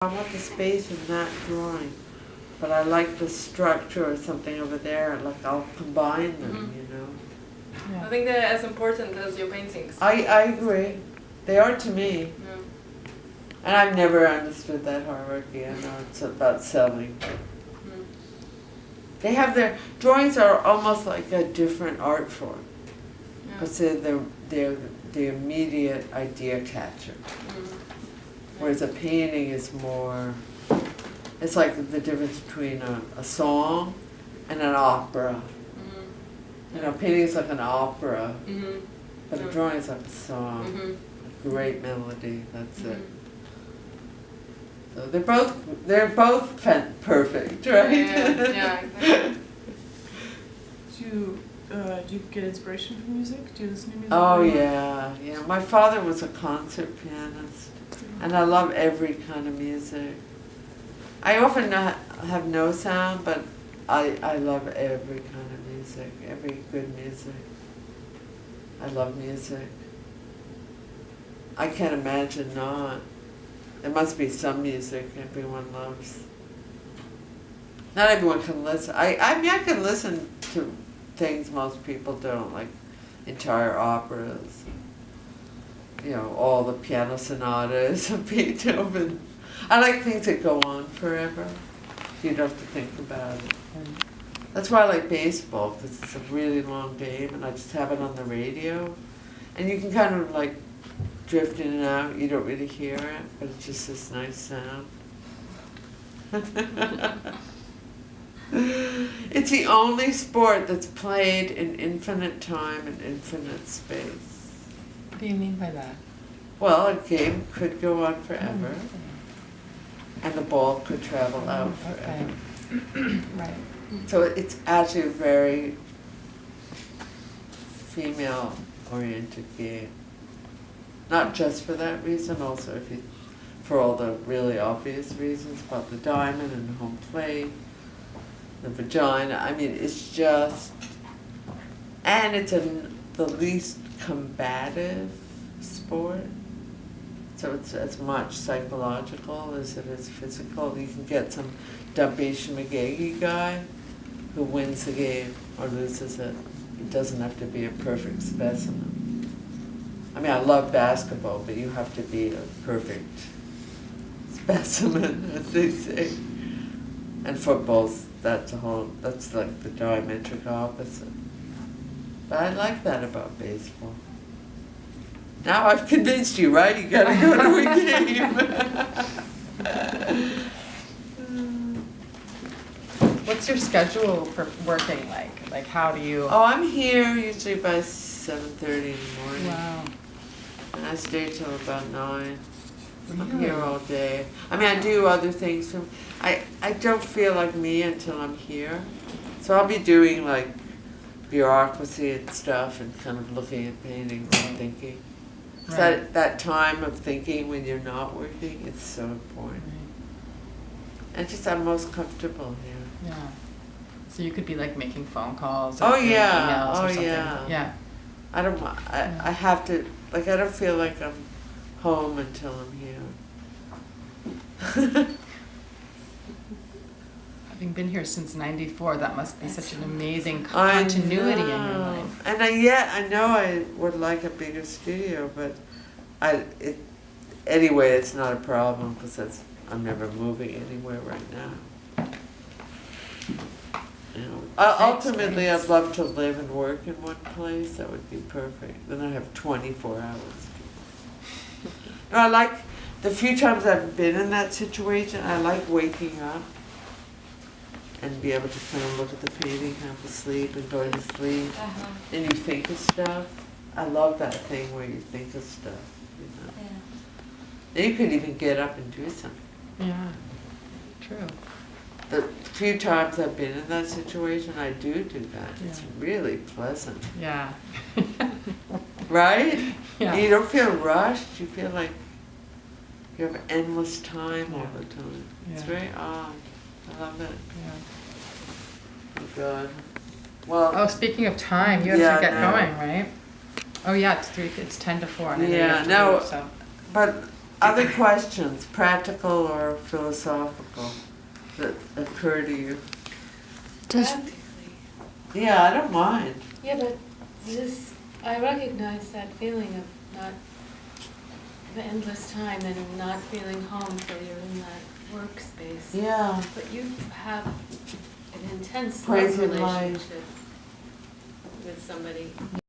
I want the space in that drawing, but I like the structure or something over there, like I'll combine them, you know. Yeah. I think they're as important as your paintings. I agree. They are to me. Yeah. And I've never understood that hierarchy. I know it's about selling. Mm. They have their drawings are almost like a different art form. Yeah. Because they're the immediate idea catcher. Mm. Whereas a painting is more, it's like the difference between a song and an opera. Mm. You know, painting is like an opera, Mm-hmm. but a drawing is like a song. Mm-hmm. A great melody, that's Mm-hmm. it. So they're both perfect, right? Yeah, exactly. Do you get inspiration from music? Do you listen to music? Oh yeah. My father was a concert pianist, and I love every kind of music. I often have no sound, but I love every kind of music, every good music. I love music. I can't imagine not. There must be some music everyone loves. Not everyone can listen. I mean, I can listen to things most people don't, like entire operas. You know, all the piano sonatas of Beethoven. I like things that go on forever. You don't have to think about it. That's why I like baseball, because it's a really long game, and I just have it on the radio. And you can kind of like drift in and out. You don't really hear it, but it's just this nice sound. It's the only sport that's played in infinite time and infinite space. What do you mean by that? Well, a game could go on forever, and the ball could travel out forever. Okay. Right. So it's actually a very female-oriented game. Not just for that reason, also for all the really obvious reasons about the diamond and the home plate, the vagina. I mean, it's just, and it's the least combative sport. So it's as much psychological as it is physical. You can get some dumpy schmagegi guy who wins the game or loses it. It doesn't have to be a perfect specimen. I mean, I love basketball, but you have to be a perfect specimen, as they say. And football's, that's like the diametric opposite. But I like that about baseball. Now I've convinced you, right? You gotta go to a game. What's your schedule for working like? Like, how do you? Oh, I'm here usually by 7:30 in the morning. Wow. And I stay till about 9. I'm Really? here all day. I mean, I do other things. I don't feel like me until I'm here. So I'll be doing like bureaucracy and stuff and kind of looking at paintings and thinking. So Right. that time of thinking when you're not working is so important. And just I'm most comfortable here. Yeah. So you could be like making phone calls. Or Oh doing yeah, emails or oh something. yeah. Yeah. I don't. I have to. Like I don't feel like I'm home until I'm here. Having been here since '94, that must be such an amazing I continuity in your know. life. And I know I would like a bigger studio, but anyway, it's not a problem because I'm never moving anywhere right now. You know, ultimately, I'd love to live and work in one place. That would be perfect. Then I have 24 hours. No, I like the few times I've been in that situation. I like waking up and be able to kind of look at the painting, have a sleep, and go to sleep. And you think of stuff. I love that thing where you think of stuff. You know. Yeah. And you could even get up and do something. Yeah. True. The few times I've been in that situation, I do that. It's Yeah. really pleasant. Yeah. Right? Yeah. You don't feel rushed. You feel like you have endless time all the time. It's Yeah. very odd. I love it. Yeah. Oh, God. Well, Oh, speaking of time, you have Yeah, to get no. going, right? Oh yeah, it's 10 to 4. And I know you Yeah, have to no. leave, so. but other questions, practical or philosophical, that occur to you? Practically. Yeah, I don't mind. Yeah, but this, I recognize that feeling of not, the endless time and not feeling home till you're in that workspace. Yeah. But you have an intense love Crazy life. relationship with somebody.